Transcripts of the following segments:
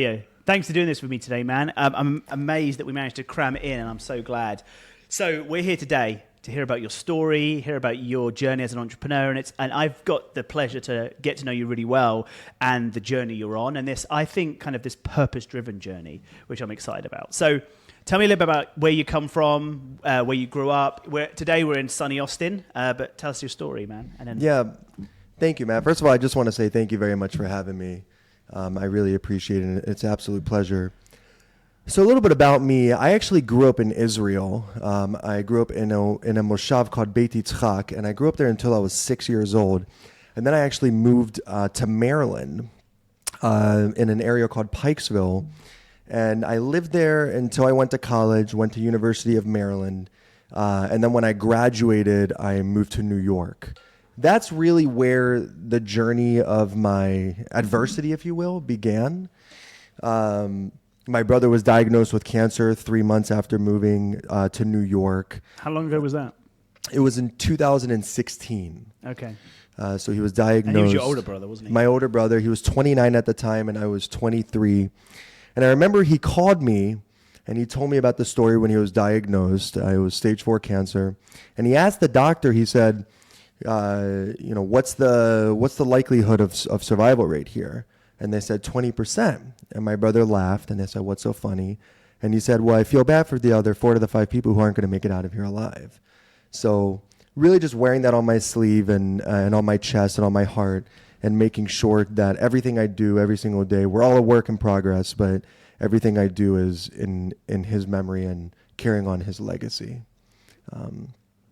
Leo, thanks for doing this with me today, man. I'm amazed that we managed to cram it in, and I'm so glad. So we're here today to hear about your story, hear about your journey as an entrepreneur, and I've got the pleasure to get to know you really well and the journey you're on, and this, I think, kind of this purpose-driven journey, which I'm excited about. So tell me a little bit about where you come from, where you grew up. Today we're in sunny Austin, but tell us your story, man. And then Yeah, thank you, Matt. First of all, I just want to say thank you very much for having me. I really appreciate it. It's an absolute pleasure. So a little bit about me. I actually grew up in Israel. I grew up in a moshav called Beit Yitzchak, and I grew up there until I was 6 years old. And then I actually moved to Maryland in an area called Pikesville. And I lived there until I went to college, went to University of Maryland. And then when I graduated, I moved to New York. That's really where the journey of my adversity, if you will, began. My brother was diagnosed with cancer 3 months after moving to New York. how long ago was that? It was in 2016. Okay. So he was diagnosed. And he was your older brother, wasn't he? My older brother. He was 29 at the time, and I was 23. And I remember he called me, and he told me about the story when he was diagnosed. It was stage 4 cancer. And he asked the doctor, he said, what's the likelihood of survival rate here? And they said 20%. And my brother laughed, and they said, what's so funny? And he said, well, I feel bad for the other 4 to the 5 people who aren't going to make it out of here alive. So really just wearing that on my sleeve and on my chest and on my heart, and making sure that everything I do every single day, we're all a work in progress, but everything I do is in his memory and carrying on his legacy.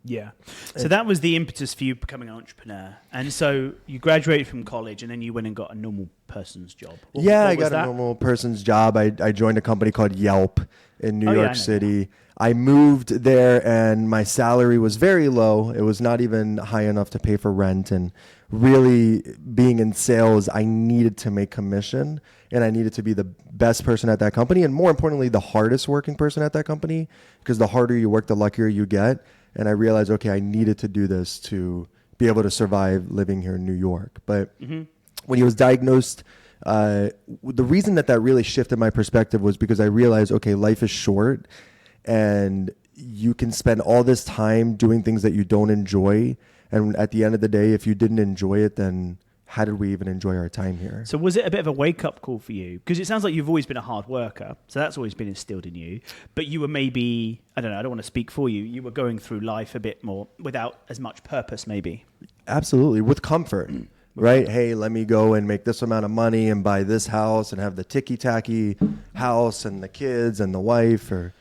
Yeah. So that was the impetus for you becoming an entrepreneur. And so you graduated from college and then you went and got a normal person's job. What I was got that? a normal person's job. I joined a company called Yelp in New Oh, yeah, I York know City. I moved there and my salary was very low. It was not even high enough to pay for rent. And really being in sales, I needed to make commission and I needed to be the best person at that company. And more importantly, the hardest working person at that company, because the harder you work, the luckier you get. And I realized, okay, I needed to do this to be able to survive living here in New York. But when he was diagnosed, the reason that really shifted my perspective was because I realized, okay, life is short and you can spend all this time doing things that you don't enjoy. And at the end of the day, if you didn't enjoy it, then how did we even enjoy our time here? So was it a bit of a wake-up call for you? Because it sounds like you've always been a hard worker, so that's always been instilled in you. But you were maybe, I don't want to speak for you, you were going through life a bit more without as much purpose maybe. Absolutely, with comfort, right? Hey, let me go and make this amount of money and buy this house and have the ticky-tacky house and the kids and the wife or,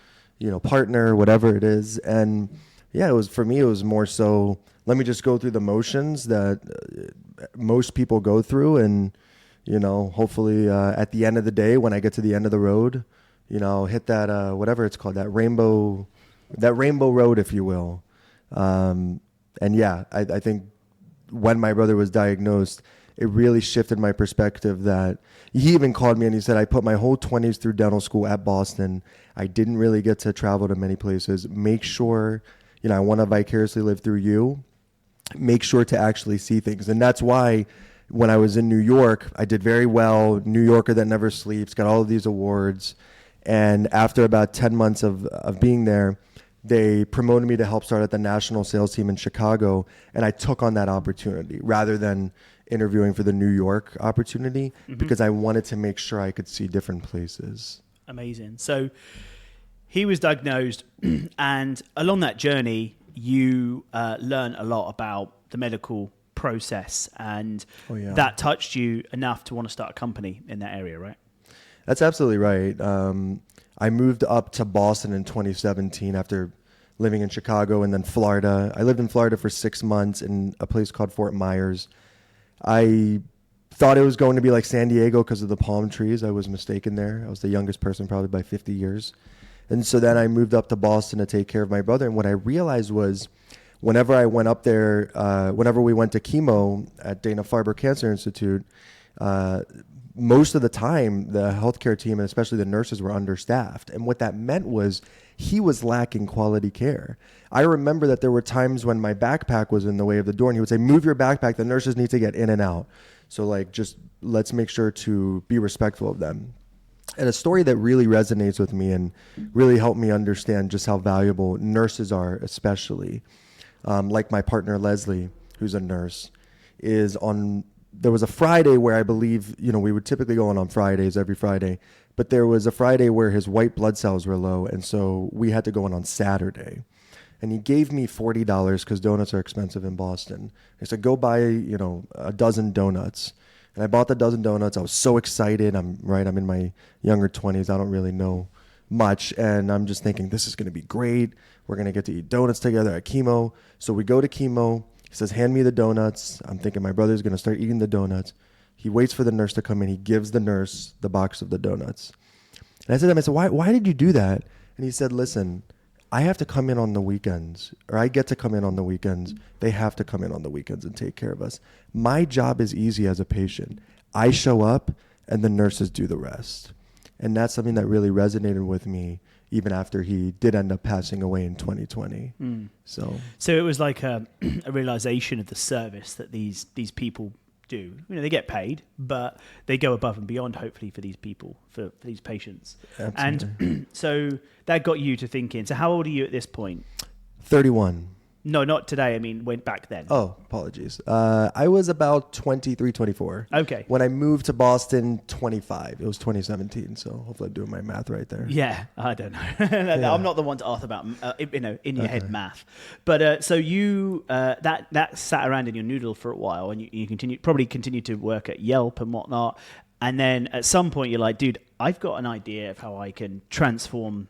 partner, whatever it is. And yeah, for me, it was more so, let me just go through the motions that most people go through. And, hopefully at the end of the day, when I get to the end of the road, hit that, whatever it's called, that rainbow road, if you will. And yeah, I think when my brother was diagnosed, it really shifted my perspective that he even called me and he said, I put my whole 20s through dental school at Boston. I didn't really get to travel to many places. Make sure, I want to vicariously live through you. Make sure to actually see things. And that's why when I was in New York, I did very well. New Yorker that never sleeps, got all of these awards. And after about 10 months of being there, they promoted me to help start at the national sales team in Chicago. And I took on that opportunity rather than interviewing for the New York opportunity because I wanted to make sure I could see different places. Amazing. So he was diagnosed and along that journey, you learn a lot about the medical process and that touched you enough to want to start a company in that area, right? That's absolutely right. I moved up to Boston in 2017 after living in Chicago and then Florida. I lived in Florida for 6 months in a place called Fort Myers. I thought it was going to be like San Diego because of the palm trees. I was mistaken there. I was the youngest person probably by 50 years. And so then I moved up to Boston to take care of my brother. And what I realized was whenever I went up there, whenever we went to chemo at Dana-Farber Cancer Institute, most of the time the healthcare team and especially the nurses were understaffed. And what that meant was he was lacking quality care. I remember that there were times when my backpack was in the way of the door and he would say, move your backpack. The nurses need to get in and out. So just let's make sure to be respectful of them. And a story that really resonates with me and really helped me understand just how valuable nurses are, especially like my partner Leslie, who's a nurse, is on. There was a Friday where I believe, we would typically go on Fridays, every Friday, but there was a Friday where his white blood cells were low, and so we had to go on Saturday. And he gave me $40 because donuts are expensive in Boston. He said, go buy, a dozen donuts. And I bought the dozen donuts. I was so excited. I'm in my younger 20s. I don't really know much. And I'm just thinking, this is going to be great. We're going to get to eat donuts together at chemo. So we go to chemo. He says, hand me the donuts. I'm thinking my brother's going to start eating the donuts. He waits for the nurse to come in. He gives the nurse the box of the donuts. And I said to him, why did you do that? And he said, listen, I have to come in on the weekends, or I get to come in on the weekends. They have to come in on the weekends and take care of us. My job is easy as a patient. I show up and the nurses do the rest. And that's something that really resonated with me even after he did end up passing away in 2020. So it was like a realization of the service that these people do. They get paid, but they go above and beyond, hopefully, for these people, for these patients. Absolutely. And so that got you to thinking. So how old are you at this point? 31. No, not today. I mean, went back then. Oh, apologies. I was about 23, 24. Okay. When I moved to Boston, 25. It was 2017. So hopefully I'm doing my math right there. Yeah, I don't know. I'm not the one to ask about, in your head math. But so you, that sat around in your noodle for a while, and you probably continued to work at Yelp and whatnot. And then at some point you're like, dude, I've got an idea of how I can transform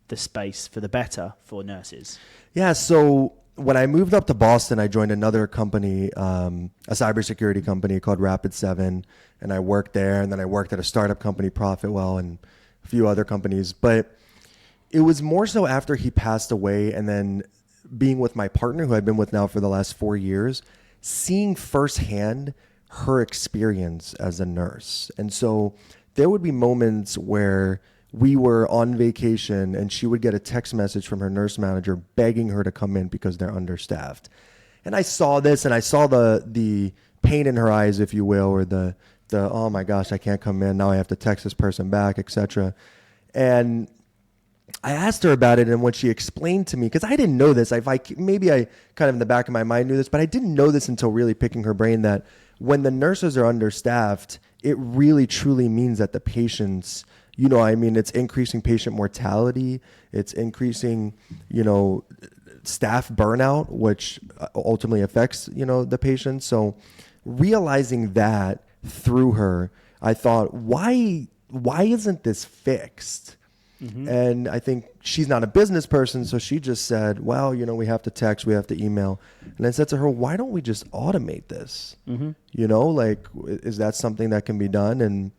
the space for the better for nurses. Yeah. So when I moved up to Boston, I joined another company, a cybersecurity company called Rapid7, and I worked there. And then I worked at a startup company, Profitwell, and a few other companies. But it was more so after he passed away, and then being with my partner, who I've been with now for the last 4 years, seeing firsthand her experience as a nurse. And so there would be moments where we were on vacation and she would get a text message from her nurse manager begging her to come in because they're understaffed. And I saw this, and I saw the pain in her eyes, if you will, or the oh my gosh, I can't come in. Now I have to text this person back, etc. And I asked her about it, and when she explained to me, because I didn't know this, maybe I kind of in the back of my mind knew this, but I didn't know this until really picking her brain, that when the nurses are understaffed, it really truly means that the patients, it's increasing patient mortality. It's increasing, staff burnout, which ultimately affects, the patient. So realizing that through her, I thought, why isn't this fixed? Mm-hmm. And I think she's not a business person, so she just said, well, we have to text, we have to email. And I said to her, why don't we just automate this? Mm-hmm. Is that something that can be done? And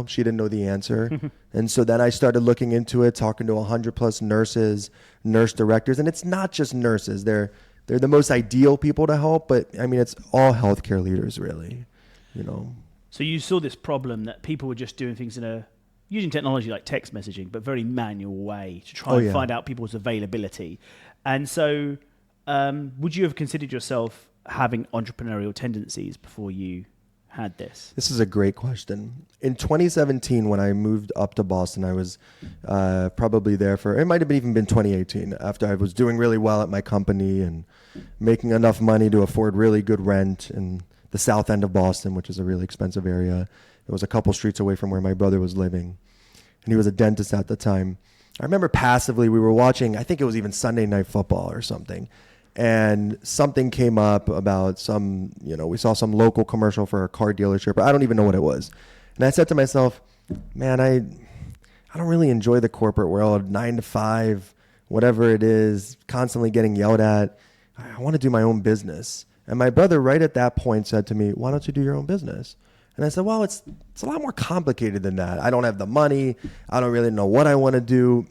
she didn't know the answer. And so then I started looking into it, talking to 100+ nurses, nurse directors. And it's not just nurses. They're the most ideal people to help. But, it's all healthcare leaders, really. So you saw this problem that people were just doing things using technology like text messaging, but very manual way to try and find out people's availability. And so would you have considered yourself having entrepreneurial tendencies before you had this? This is a great question. In 2017, when I moved up to Boston, I was probably there it might have even been 2018, after I was doing really well at my company and making enough money to afford really good rent in the south end of Boston, which is a really expensive area. It was a couple streets away from where my brother was living, and he was a dentist at the time. I remember passively, we were watching, I think it was even Sunday Night Football or something, and something came up about we saw some local commercial for a car dealership. I don't even know what it was. And I said to myself, man, I don't really enjoy the corporate world, 9 to 5, whatever it is, constantly getting yelled at. I want to do my own business. And my brother right at that point said to me, why don't you do your own business? And I said, well, it's a lot more complicated than that. I don't have the money. I don't really know what I want to do.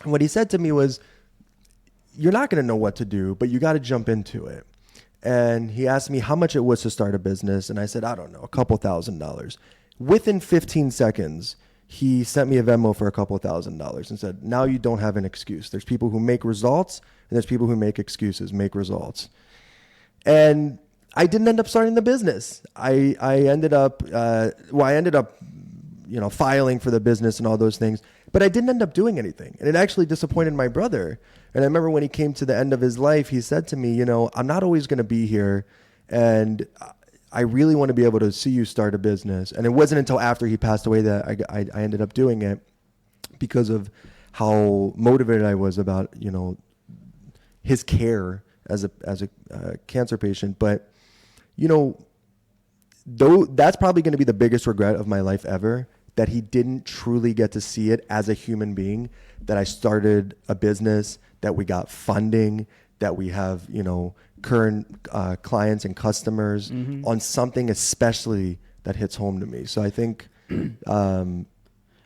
And what he said to me was, you're not going to know what to do, but you got to jump into it. And he asked me how much it was to start a business. And I said, I don't know, a couple $1,000s. Within 15 seconds, he sent me a Venmo for a couple $1,000s and said, now you don't have an excuse. There's people who make results, and there's people who make excuses, make results. And I didn't end up starting the business. I ended up filing for the business and all those things. But I didn't end up doing anything. And it actually disappointed my brother. And I remember when he came to the end of his life, he said to me, I'm not always going to be here. And I really want to be able to see you start a business. And it wasn't until after he passed away that I ended up doing it, because of how motivated I was about, his care as a cancer patient. But, though that's probably going to be the biggest regret of my life ever, that he didn't truly get to see it as a human being, that I started a business, that we got funding, that we have, current clients and customers on something especially that hits home to me. So I think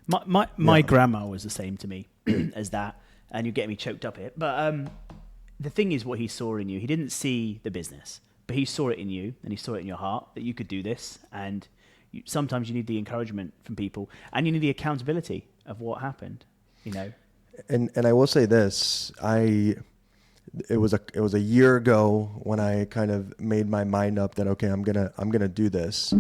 my grandma was the same to me as that, and you're getting me choked up here. But the thing is, what he saw in you, he didn't see the business, but he saw it in you, and he saw it in your heart that you could do this. And sometimes you need the encouragement from people, and you need the accountability of what happened. And I will say this, it was a year ago when I kind of made my mind up that, okay, I'm gonna do this.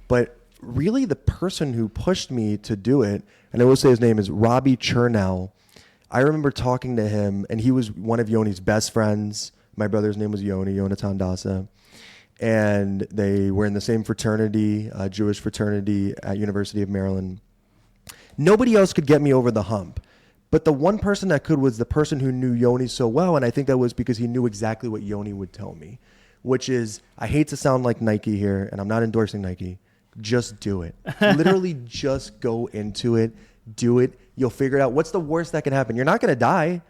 But really, the person who pushed me to do it, and I will say his name is Robbie Chernow. I remember talking to him, and he was one of Yoni's best friends. My brother's name was Yonatan Dasa. And they were in the same fraternity, Jewish fraternity at University of Maryland. Nobody else could get me over the hump. But the one person that could was the person who knew Yoni so well, and I think that was because he knew exactly what Yoni would tell me, which is, I hate to sound like Nike here, and I'm not endorsing Nike, just do it. Literally just go into it, do it. You'll figure it out. What's the worst that can happen? You're not going to die.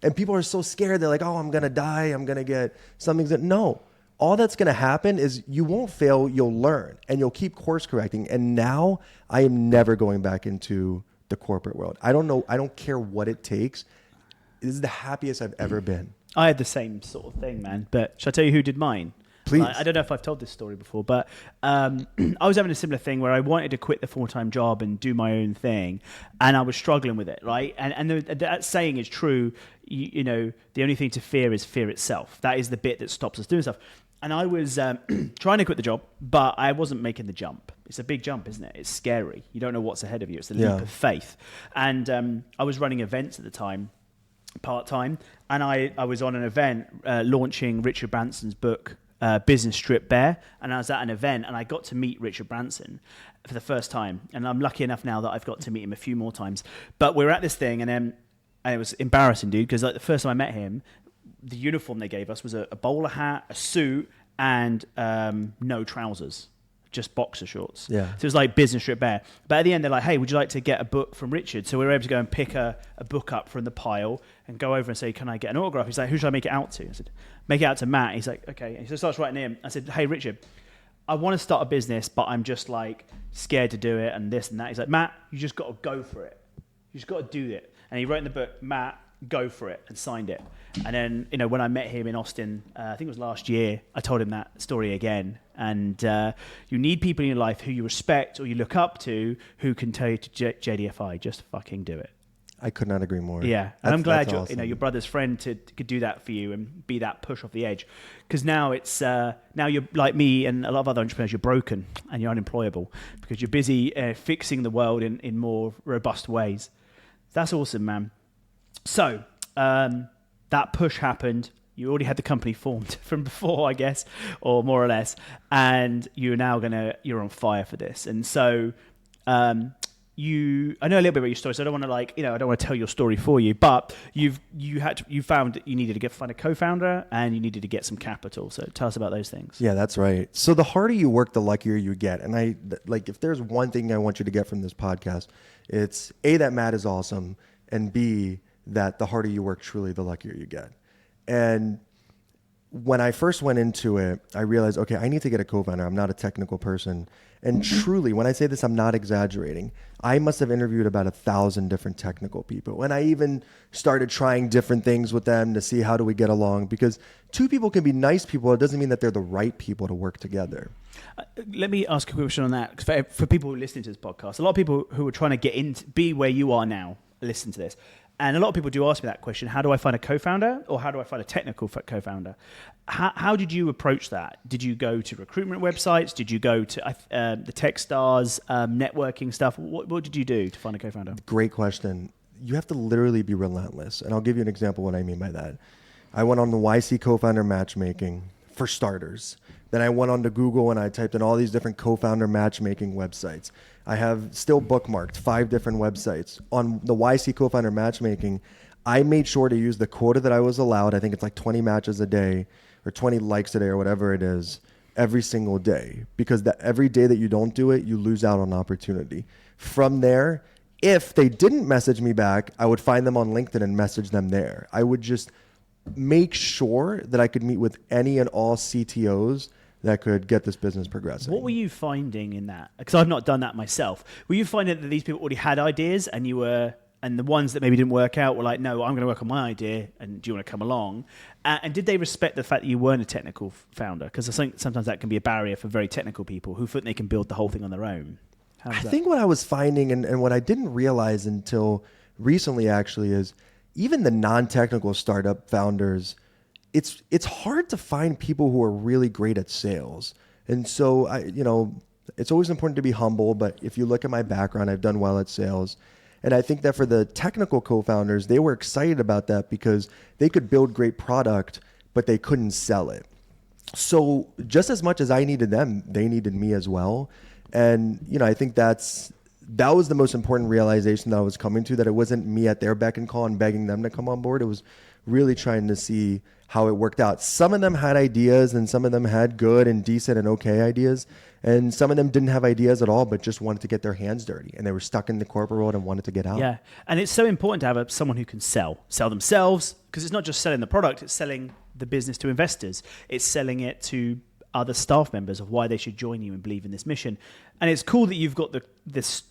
And people are so scared. They're like, oh, I'm going to die. I'm going to get something that, no. All that's going to happen is you won't fail. You'll learn, and you'll keep course correcting. And now I am never going back into the corporate world. I don't know. I don't care what it takes. This is the happiest I've ever been. I had the same sort of thing, man. But shall I tell you who did mine? Please. I don't know if I've told this story before, but I was having a similar thing where I wanted to quit the full-time job and do my own thing, and I was struggling with it, right? And that saying is true. The only thing to fear is fear itself. That is the bit that stops us doing stuff. And I was trying to quit the job, but I wasn't making the jump. It's a big jump, isn't it? It's scary. You don't know what's ahead of you. It's a leap of faith. And I was running events at the time, part-time, and I was on an event launching Richard Branson's book, Business Strip Bare, and I was at an event, and I got to meet Richard Branson for the first time. And I'm lucky enough now that I've got to meet him a few more times. But we were at this thing, and it was embarrassing, dude, because the first time I met him, the uniform they gave us was a bowler hat, a suit, and no trousers, just boxer shorts. Yeah. So it was like business strip bare. But at the end, they're like, hey, would you like to get a book from Richard? So we were able to go and pick a book up from the pile and go over and say, can I get an autograph? He's like, who should I make it out to? I said, make it out to Matt. He's like, okay. And he starts writing him. I said, hey, Richard, I want to start a business, but I'm just like scared to do it and this and that. He's like, Matt, you just got to go for it. You just got to do it. And he wrote in the book, Matt, go for it, and signed it. And then, when I met him in Austin, I think it was last year, I told him that story again. And you need people in your life who you respect or you look up to who can tell you to JDFI, just fucking do it. I could not agree more. Yeah, and I'm glad awesome. your brother's friend could do that for you and be that push off the edge. Because now it's now you're like me and a lot of other entrepreneurs. You're broken and you're unemployable because you're busy fixing the world in more robust ways. That's awesome, man. So that push happened. You already had the company formed from before, I guess, or more or less, and you're on fire for this. And so I know a little bit about your story, so I don't want to I don't want to tell your story for you, but you found that you needed to find a co-founder and you needed to get some capital. So tell us about those things. Yeah, that's right. So the harder you work, the luckier you get. And if there's one thing I want you to get from this podcast, it's A, that Matt is awesome, and B, that the harder you work, truly, the luckier you get. And when I first went into it, I realized, okay, I need to get a co-founder. I'm not a technical person. And truly, when I say this, I'm not exaggerating. I must have interviewed about 1,000 different technical people. And I even started trying different things with them to see how do we get along. Because two people can be nice people. It doesn't mean that they're the right people to work together. Let me ask a question on that. For people who are listening to this podcast, a lot of people who are trying to be where you are now, listen to this. And a lot of people do ask me that question: how do I find a co-founder, or how do I find a technical co-founder? How did you approach that? Did you go to recruitment websites? Did you go to the Techstars networking stuff? What did you do to find a co-founder? Great question. You have to literally be relentless. And I'll give you an example of what I mean by that. I went on the YC co-founder matchmaking for starters. Then I went on to Google and I typed in all these different co-founder matchmaking websites. I have still bookmarked 5 different websites. On the YC co-founder matchmaking, I made sure to use the quota that I was allowed. I think it's like 20 matches a day or 20 likes a day or whatever it is every single day. Because every day that you don't do it, you lose out on opportunity. From there, if they didn't message me back, I would find them on LinkedIn and message them there. I would just make sure that I could meet with any and all CTOs that could get this business progressing. What were you finding in that? Because I've not done that myself. Were you finding that these people already had ideas and the ones that maybe didn't work out were like, no, I'm going to work on my idea and do you want to come along? And did they respect the fact that you weren't a technical founder? Because I think sometimes that can be a barrier for very technical people who think they can build the whole thing on their own. I think what I was finding and what I didn't realize until recently actually is even the non-technical startup founders, it's hard to find people who are really great at sales. And so it's always important to be humble, but if you look at my background, I've done well at sales. And I think that for the technical co-founders, they were excited about that because they could build great product, but they couldn't sell it. So just as much as I needed them, they needed me as well. And I think that was the most important realization that I was coming to, that it wasn't me at their beck and call and begging them to come on board. It was really trying to see how it worked out. Some of them had ideas and some of them had good and decent and okay ideas. And some of them didn't have ideas at all, but just wanted to get their hands dirty. And they were stuck in the corporate world and wanted to get out. Yeah. And it's so important to have someone who can sell themselves, because it's not just selling the product, it's selling the business to investors. It's selling it to other staff members of why they should join you and believe in this mission. And it's cool that you've got this,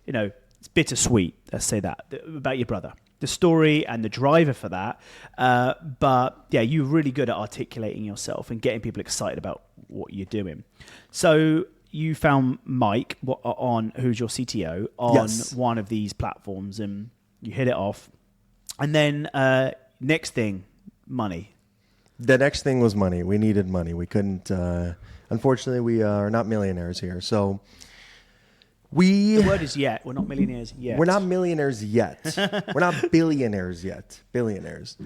it's bittersweet, let's say that, about your brother. The story and the driver for that. But yeah, you're really good at articulating yourself and getting people excited about what you're doing. So you found Mike, who's your CTO, on one of these platforms, and you hit it off. And then next thing, money. The next thing was money. We needed money. We couldn't, unfortunately, we are not millionaires here. So the word is yet. We're not millionaires yet. We're not millionaires yet. We're not billionaires yet. Billionaires.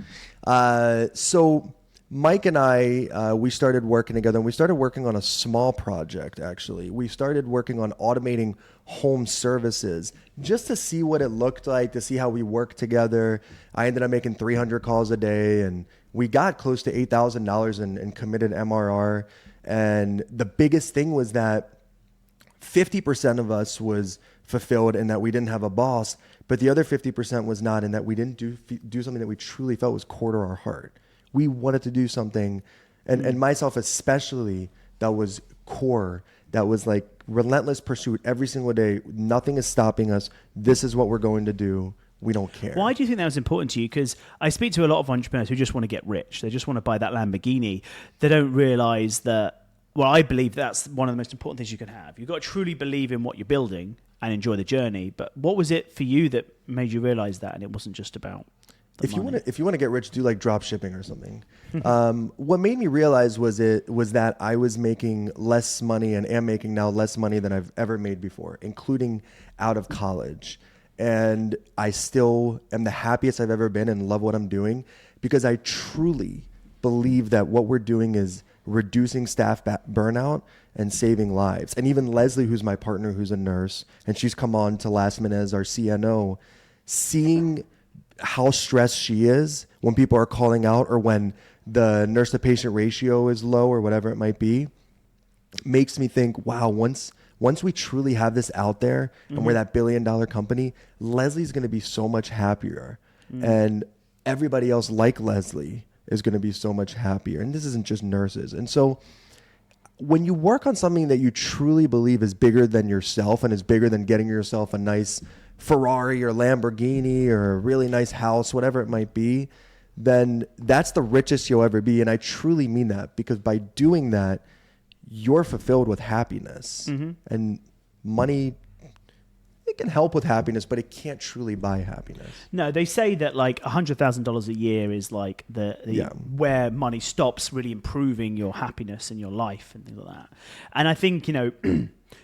So Mike and I, we started working together, and we started working on a small project, actually. We started working on automating home services just to see what it looked like, to see how we worked together. I ended up making 300 calls a day, and we got close to $8,000 in committed MRR. And the biggest thing was that 50% of us was fulfilled in that we didn't have a boss, but the other 50% was not, in that we didn't do something that we truly felt was core to our heart. We wanted to do something, and myself especially, that was core, that was like relentless pursuit every single day. Nothing is stopping us. This is what we're going to do. We don't care. Why do you think that was important to you? Because I speak to a lot of entrepreneurs who just want to get rich. They just want to buy that Lamborghini. They don't realize that. Well, I believe that's one of the most important things you can have. You've got to truly believe in what you're building and enjoy the journey. But what was it for you that made you realize that, and it wasn't just about the money? If you want to get rich, do like drop shipping or something. What made me realize was that I was making less money and am making now less money than I've ever made before, including out of college. And I still am the happiest I've ever been and love what I'm doing, because I truly believe that what we're doing is reducing staff burnout and saving lives. And even Leslie, who's my partner, who's a nurse, and she's come on to last minute as our CNO, seeing how stressed she is when people are calling out, or when the nurse to patient ratio is low, or whatever it might be, makes me think, wow, once we truly have this out there and we're that $1 billion company, Leslie's going to be so much happier. And everybody else like Leslie is going to be so much happier. And this isn't just nurses. And so when you work on something that you truly believe is bigger than yourself and is bigger than getting yourself a nice Ferrari or Lamborghini or a really nice house, whatever it might be, then that's the richest you'll ever be. And I truly mean that, because by doing that, you're fulfilled with happiness. And money, it can help with happiness, but it can't truly buy happiness. No, they say that like $100,000 a year is like the where money stops really improving your happiness in your life and things like that. And I think,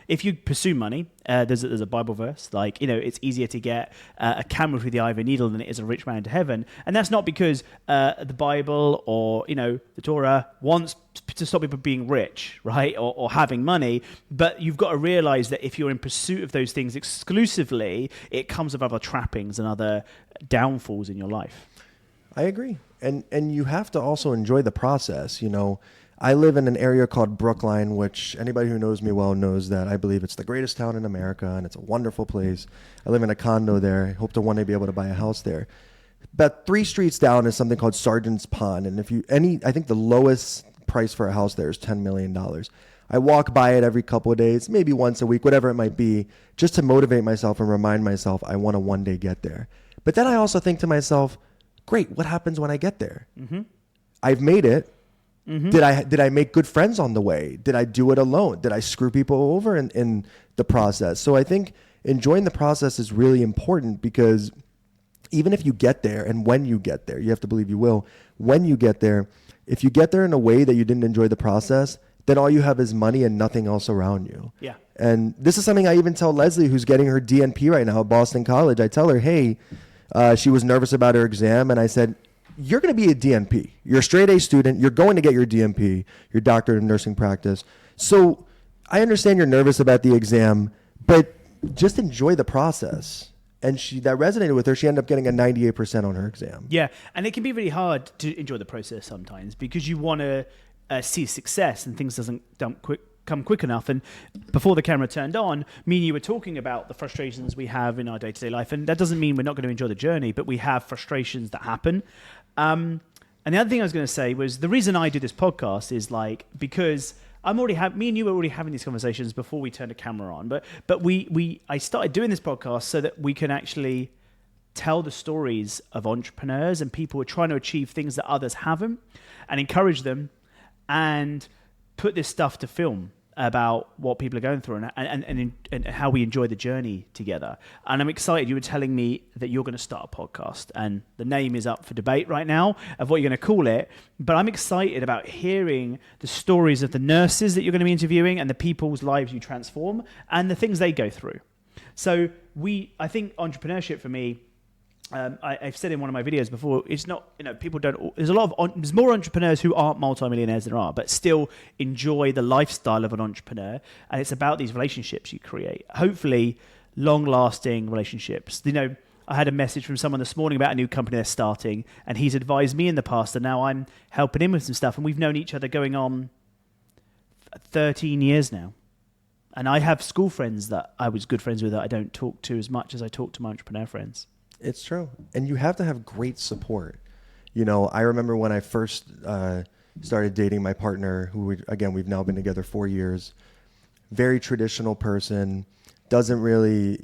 if you pursue money, there's a Bible verse, like, it's easier to get a camel through the eye of a needle than it is a rich man into heaven. And that's not because the Bible or, the Torah wants to stop people being rich, right? Or having money. But you've got to realize that if you're in pursuit of those things exclusively, it comes with other trappings and other downfalls in your life. I agree. And you have to also enjoy the process, I live in an area called Brookline, which anybody who knows me well knows that I believe it's the greatest town in America, and it's a wonderful place. I live in a condo there. I hope to one day be able to buy a house there. About 3 streets down is something called Sergeant's Pond, and I think the lowest price for a house there is $10 million. I walk by it every couple of days, maybe once a week, whatever it might be, just to motivate myself and remind myself I want to one day get there. But then I also think to myself, great, what happens when I get there? Mm-hmm. I've made it. Mm-hmm. Did I make good friends on the way? Did I do it alone? Did I screw people over in the process? So I think enjoying the process is really important, because even if you get there, and when you get there, you have to believe you will, when you get there, if you get there in a way that you didn't enjoy the process, then all you have is money and nothing else around you. Yeah. And this is something I even tell Leslie, who's getting her DNP right now at Boston College. I tell her, hey, she was nervous about her exam, and I said, you're going to be a DNP. You're a straight A student. You're going to get your DNP, your doctorate of nursing practice. So I understand you're nervous about the exam, but just enjoy the process. And that resonated with her. She ended up getting a 98% on her exam. Yeah, and it can be really hard to enjoy the process sometimes, because you want to see success and things don't come quick enough. And before the camera turned on, me and you were talking about the frustrations we have in our day-to-day life, and that doesn't mean we're not going to enjoy the journey, but we have frustrations that happen. And the other thing I was going to say was, the reason I do this podcast is because me and you were already having these conversations before we turned the camera on, but I started doing this podcast so that we can actually tell the stories of entrepreneurs and people who are trying to achieve things that others haven't, and encourage them, and put this stuff to film about what people are going through and how we enjoy the journey together. And I'm excited. You were telling me that you're going to start a podcast, and the name is up for debate right now of what you're going to call it. But I'm excited about hearing the stories of the nurses that you're going to be interviewing, and the people's lives you transform, and the things they go through. So I think entrepreneurship for me, I've said in one of my videos before, it's not, people don't, there's more entrepreneurs who aren't multimillionaires than there are, but still enjoy the lifestyle of an entrepreneur. And it's about these relationships you create, hopefully long lasting relationships. I had a message from someone this morning about a new company they're starting, and he's advised me in the past, and now I'm helping him with some stuff. And we've known each other going on 13 years now. And I have school friends that I was good friends with that I don't talk to as much as I talk to my entrepreneur friends. It's true. And you have to have great support. I remember when I first started dating my partner, who, we've now been together 4 years, very traditional person, doesn't really,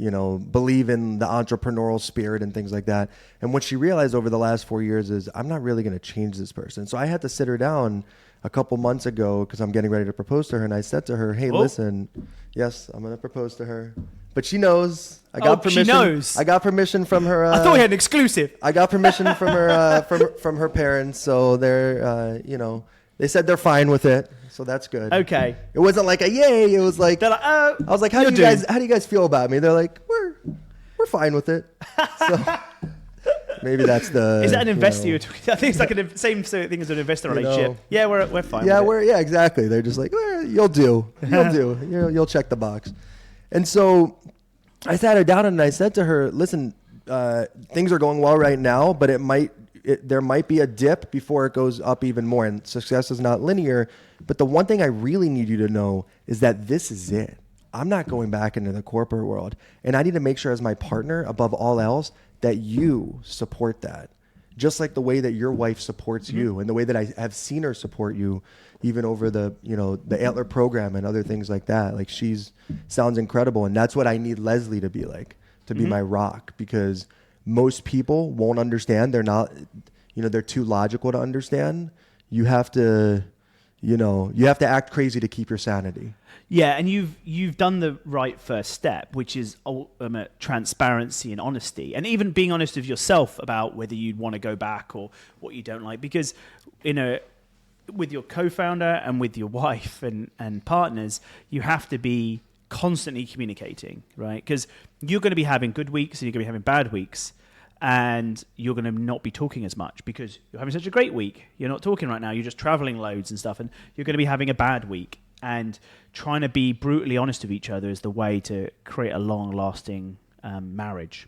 believe in the entrepreneurial spirit and things like that. And what she realized over the last 4 years is, I'm not really going to change this person. So I had to sit her down a couple months ago, because I'm getting ready to propose to her. And I said to her, hey, listen, yes, I'm going to propose to her. But she knows. I got permission. She knows. I got permission from her. I thought we had an exclusive. I got permission from her from her parents, so they're they said they're fine with it, so that's good. Okay. It wasn't like a yay. It was like, I was like, how do you guys feel about me? They're like, we're fine with it. So maybe that's the. Is that an investor you're talking? I think it's like the same thing as an investor relationship. Yeah, we're fine. Yeah, with it. Yeah, exactly. They're just like, you'll do. You'll check the box. And so I sat her down and I said to her, listen, things are going well right now, but there might be a dip before it goes up even more. And success is not linear. But the one thing I really need you to know is that this is it. I'm not going back into the corporate world. And I need to make sure, as my partner, above all else, that you support that. Just like the way that your wife supports you, and the way that I have seen her support you, even over the Antler program and other things like that. Like, sounds incredible. And that's what I need Leslie to be like, to be my rock, because most people won't understand. They're not, they're too logical to understand. You have to You have to act crazy to keep your sanity. Yeah, and you've done the right first step, which is ultimate transparency and honesty, and even being honest with yourself about whether you'd want to go back or what you don't like. Because with your co-founder and with your wife and partners, you have to be constantly communicating, right? Because you're going to be having good weeks and you're going to be having bad weeks, and you're going to not be talking as much because you're having such a great week. You're not talking right now. You're just traveling loads and stuff, and you're going to be having a bad week. And trying to be brutally honest with each other is the way to create a long-lasting marriage.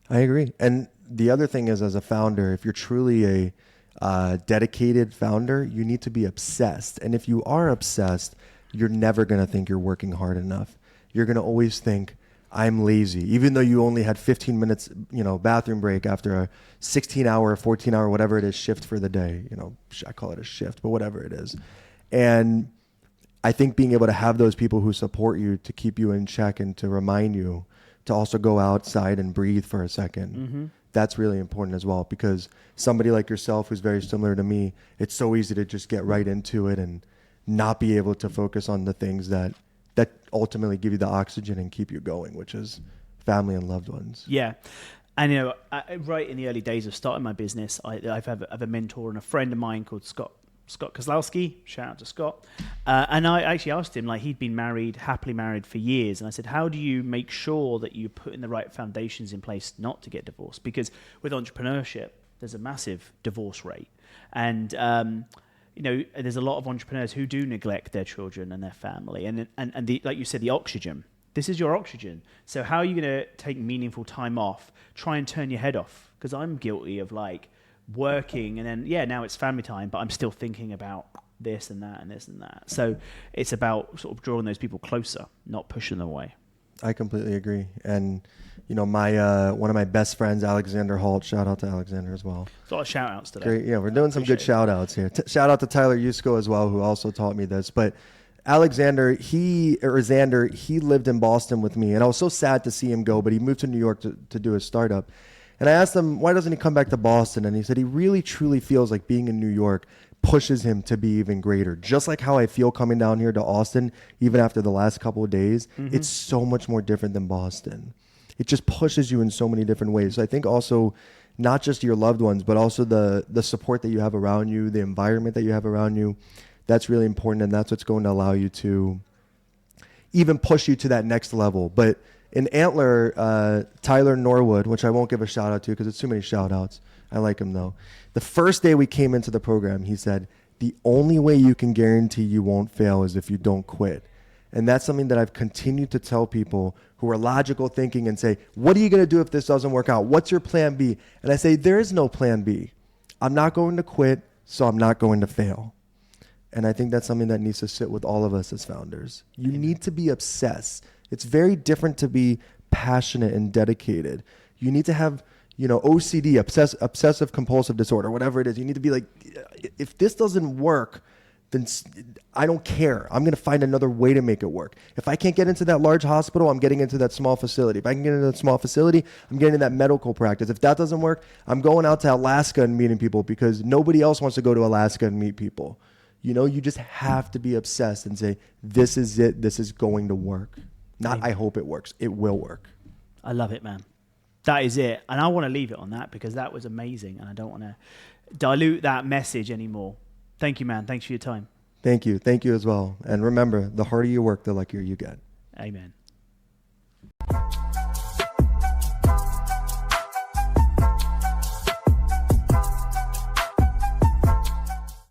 I agree. And the other thing is, as a founder, if you're truly a dedicated founder, you need to be obsessed. And if you are obsessed, you're never going to think you're working hard enough. You're going to always think, I'm lazy, even though you only had 15 minutes, bathroom break after a 16-hour, 14-hour, whatever it is, shift for the day. I call it a shift, but whatever it is. And I think being able to have those people who support you to keep you in check and to remind you to also go outside and breathe for a second, that's really important as well. Because somebody like yourself who's very similar to me, it's so easy to just get right into it and not be able to focus on the things that ultimately give you the oxygen and keep you going, which is family and loved ones. Yeah. And, right in the early days of starting my business, I have a mentor and a friend of mine called Scott Kozlowski, shout out to Scott. And I actually asked him, he'd been happily married for years. And I said, how do you make sure that you're putting the right foundations in place not to get divorced? Because with entrepreneurship, there's a massive divorce rate. And, there's a lot of entrepreneurs who do neglect their children and their family. And like you said, the oxygen. This is your oxygen. So how are you going to take meaningful time off? Try and turn your head off. Because I'm guilty of working and then now it's family time, but I'm still thinking about this and that and this and that. So it's about sort of drawing those people closer, not pushing them away. I completely agree. And my one of my best friends, Alexander Holt, shout out to Alexander as well. There's a lot of shout outs today. Great. Yeah, we're doing some good shout outs here. Shout out to Tyler Yusko as well, who also taught me this. But Alexander, he lived in Boston with me, and I was so sad to see him go, but he moved to New York to do his startup. And I asked him, why doesn't he come back to Boston? And he said he really, truly feels like being in New York pushes him to be even greater. Just like how I feel coming down here to Austin, even after the last couple of days, it's so much more different than Boston. It just pushes you in so many different ways. So I think also not just your loved ones, but also the support that you have around you, the environment that you have around you, that's really important. And that's what's going to allow you to even push you to that next level. But in Antler, Tyler Norwood, which I won't give a shout out to because it's too many shout outs. I like him though. The first day we came into the program, he said, the only way you can guarantee you won't fail is if you don't quit. And that's something that I've continued to tell people who are logical thinking and say, what are you going to do if this doesn't work out? What's your plan B? And I say, there is no plan B. I'm not going to quit, so I'm not going to fail. And I think that's something that needs to sit with all of us as founders. You need to be obsessed. It's very different to be passionate and dedicated. You need to have, OCD, obsessive compulsive disorder, whatever it is. You need to be like, if this doesn't work, then I don't care. I'm going to find another way to make it work. If I can't get into that large hospital, I'm getting into that small facility. If I can get into that small facility, I'm getting into that medical practice. If that doesn't work, I'm going out to Alaska and meeting people because nobody else wants to go to Alaska and meet people. You just have to be obsessed and say, this is it. This is going to work. Not, I hope it works. It will work. I love it, man. That is it. And I want to leave it on that because that was amazing. And I don't want to dilute that message anymore. Thank you, man. Thanks for your time. Thank you. Thank you as well. And remember, the harder you work, the luckier you get. Amen.